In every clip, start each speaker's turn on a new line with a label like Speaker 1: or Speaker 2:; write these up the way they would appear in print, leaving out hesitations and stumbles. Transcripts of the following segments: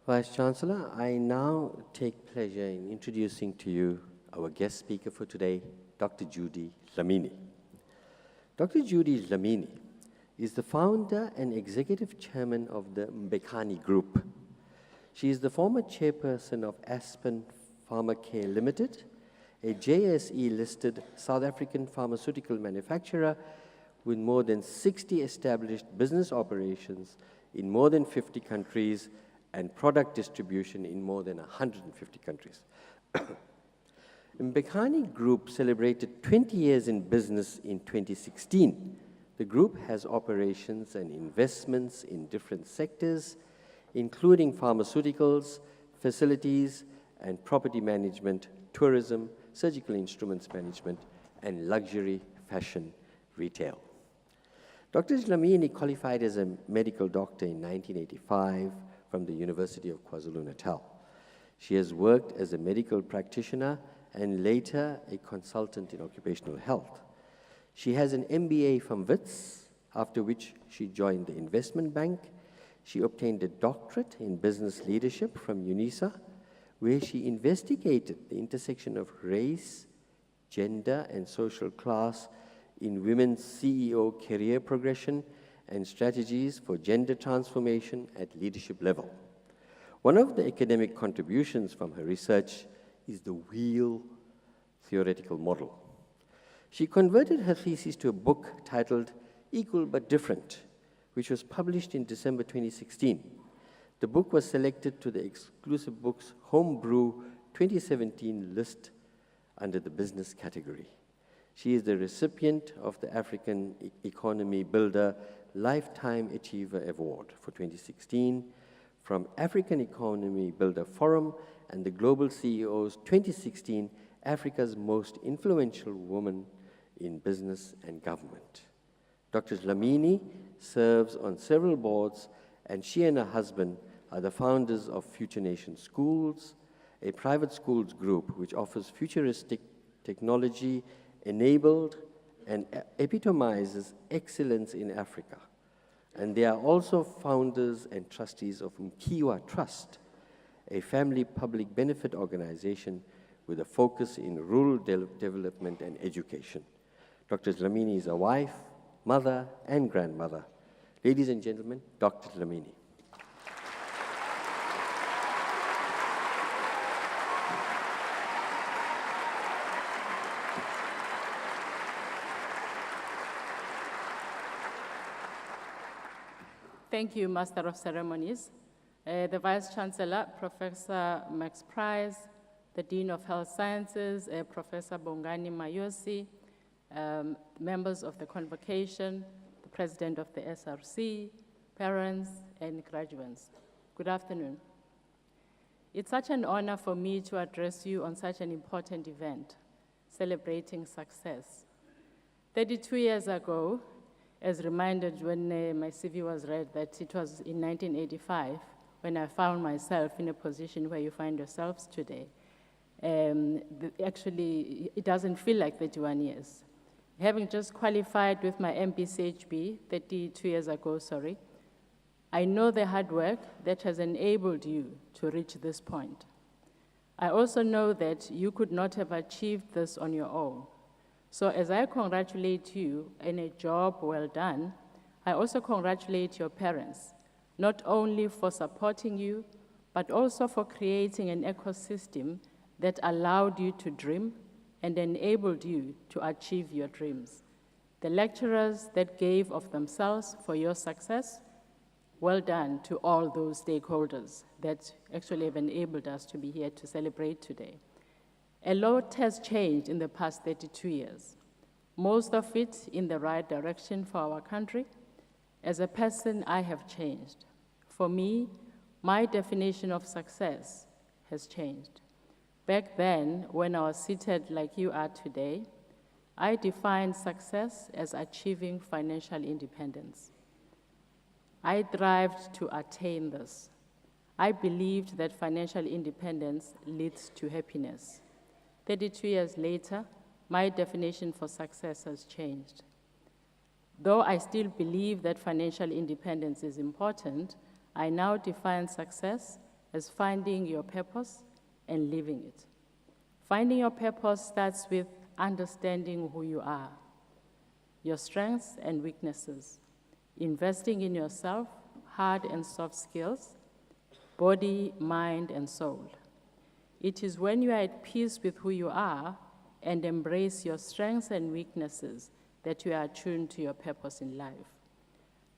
Speaker 1: Vice Chancellor, I now take pleasure in introducing to you our guest speaker for today, Dr. Judy Dlamini. Dr. Judy Dlamini is the founder and executive chairman of the Mbekani Group. She is the former chairperson of Aspen Pharmacare Limited, a JSE-listed South African pharmaceutical manufacturer with more than 60 established business operations in more than 50 countries and product distribution in more than 150 countries. Mbekani Group celebrated 20 years in business in 2016. The group has operations and investments in different sectors, including pharmaceuticals, facilities and property management, tourism, surgical instruments management, and luxury fashion retail. Dr. Dlamini qualified as a medical doctor in 1985 from the University of KwaZulu-Natal. She has worked as a medical practitioner and later a consultant in occupational health. She has an MBA from WITS, after which she joined the investment bank. She obtained a doctorate in business leadership from UNISA, where she investigated the intersection of race, gender, and social class in women's CEO career progression and strategies for gender transformation at leadership level. One of the academic contributions from her research is the wheel theoretical model. She converted her thesis to a book titled Equal But Different, which was published in December 2016. The book was selected to the exclusive books Homebrew 2017 list under the business category. She is the recipient of the African Economy Builder Lifetime Achiever Award for 2016 from African Economy Builder Forum and the Global CEO's 2016 Africa's Most Influential Woman in Business and Government. Dr. Dlamini serves on several boards, and she and her husband are the founders of Future Nation Schools, a private schools group which offers futuristic technology enabled and epitomizes excellence in Africa. And they are also founders and trustees of Mkiwa Trust, a family public benefit organization with a focus in rural development and education. Dr. Dlamini is a wife, mother, and grandmother. Ladies and gentlemen, Dr. Dlamini.
Speaker 2: Thank you, Master of Ceremonies. The Vice Chancellor, Professor Max Price, the Dean of Health Sciences, Professor Bongani Mayosi, members of the convocation, the President of the SRC, parents, and graduates. Good afternoon. It's such an honor for me to address you on such an important event, celebrating success. 32 years ago, as reminded when my CV was read, that it was in 1985 when I found myself in a position where you find yourselves today. Actually, it doesn't feel like 31 years. Having just qualified with my MPCHB 32 years ago, I know the hard work that has enabled you to reach this point. I also know that you could not have achieved this on your own. So as I congratulate you in a job well done, I also congratulate your parents, not only for supporting you, but also for creating an ecosystem that allowed you to dream and enabled you to achieve your dreams. The lecturers that gave of themselves for your success, well done to all those stakeholders that actually have enabled us to be here to celebrate today. A lot has changed in the past 32 years, most of it in the right direction for our country. As a person, I have changed. For me, my definition of success has changed. Back then, when I was seated like you are today, I defined success as achieving financial independence. I thrived to attain this. I believed that financial independence leads to happiness. 32 years later, my definition for success has changed. Though I still believe that financial independence is important, I now define success as finding your purpose and living it. Finding your purpose starts with understanding who you are, your strengths and weaknesses, investing in yourself, hard and soft skills, body, mind, and soul. It is when you are at peace with who you are and embrace your strengths and weaknesses that you are attuned to your purpose in life.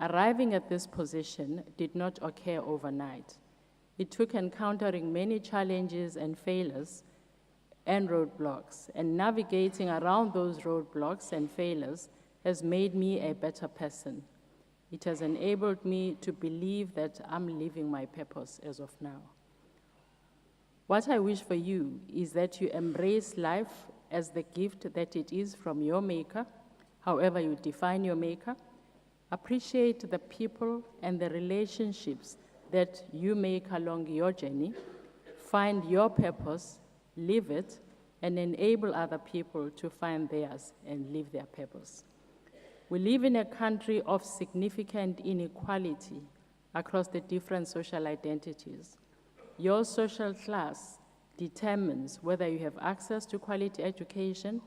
Speaker 2: Arriving at this position did not occur overnight. It took encountering many challenges and failures and roadblocks, and navigating around those roadblocks and failures has made me a better person. It has enabled me to believe that I'm living my purpose as of now. What I wish for you is that you embrace life as the gift that it is from your maker, however you define your maker. Appreciate the people and the relationships that you make along your journey. Find your purpose, live it, and enable other people to find theirs and live their purpose. We live in a country of significant inequality across the different social identities. Your social class determines whether you have access to quality education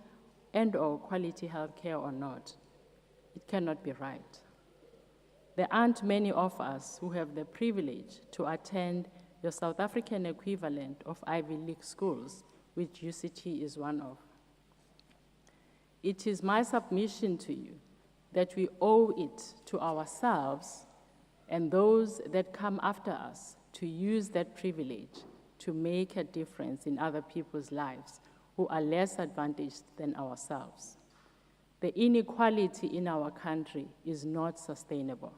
Speaker 2: and/or quality healthcare or not. It cannot be right. There aren't many of us who have the privilege to attend your South African equivalent of Ivy League schools, which UCT is one of. It is my submission to you that we owe it to ourselves and those that come after us to use that privilege to make a difference in other people's lives who are less advantaged than ourselves. The inequality in our country is not sustainable.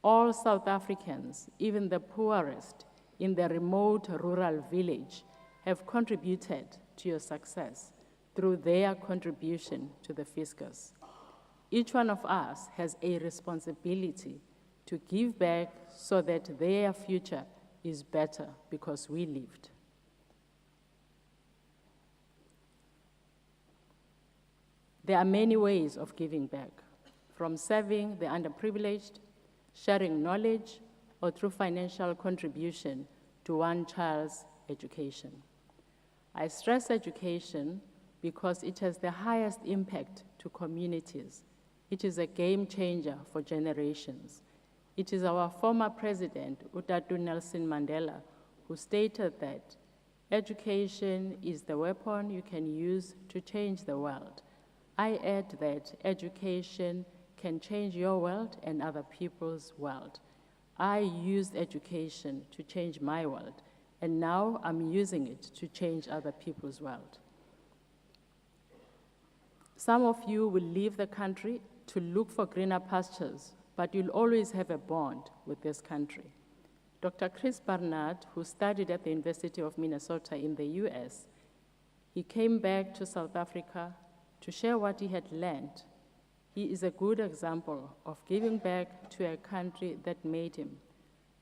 Speaker 2: All South Africans, even the poorest in the remote rural village, have contributed to your success through their contribution to the fiscus. Each one of us has a responsibility to give back so that their future is better because we lived. There are many ways of giving back, from serving the underprivileged, sharing knowledge, or through financial contribution to one child's education. I stress education because it has the highest impact to communities. It is a game changer for generations. It is our former president, Utatu Nelson Mandela, who stated that education is the weapon you can use to change the world. I add that education can change your world and other people's world. I used education to change my world, and now I'm using it to change other people's world. Some of you will leave the country to look for greener pastures, but you'll always have a bond with this country. Dr. Chris Barnard, who studied at the University of Minnesota in the US, he came back to South Africa to share what he had learned. He is a good example of giving back to a country that made him.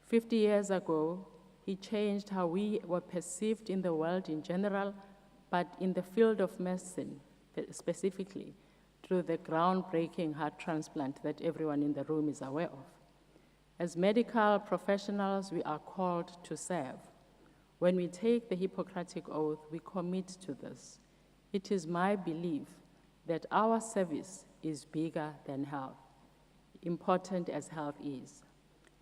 Speaker 2: 50 years ago, he changed how we were perceived in the world in general, but in the field of medicine specifically, through the groundbreaking heart transplant that everyone in the room is aware of. As medical professionals, we are called to serve. When we take the Hippocratic Oath, we commit to this. It is my belief that our service is bigger than health, important as health is.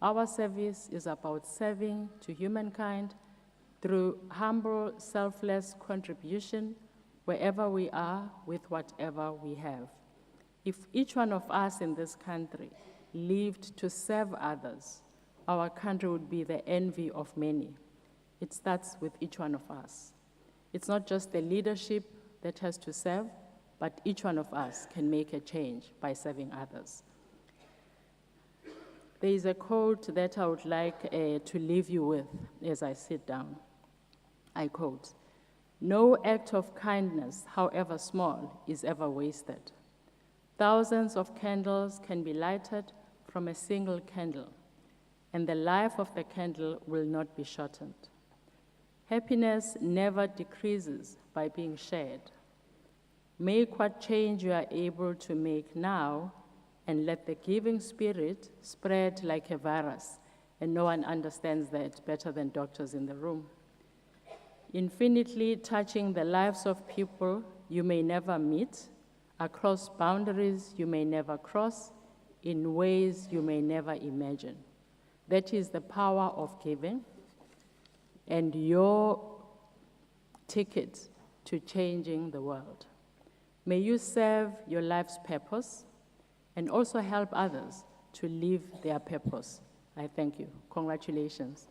Speaker 2: Our service is about serving to humankind through humble, selfless contribution wherever we are with whatever we have. If each one of us in this country lived to serve others, our country would be the envy of many. It starts with each one of us. It's not just the leadership that has to serve, but each one of us can make a change by serving others. There is a quote that I would like to leave you with as I sit down. I quote, "No act of kindness, however small, is ever wasted. Thousands of candles can be lighted from a single candle, and the life of the candle will not be shortened. Happiness never decreases by being shared. Make what change you are able to make now, and let the giving spirit spread like a virus and no one understands that better than doctors in the room. Infinitely touching the lives of people you may never meet, across boundaries you may never cross, in ways you may never imagine. That is the power of giving, and your ticket to changing the world. May you serve your life's purpose and also help others to live their purpose. I thank you. Congratulations.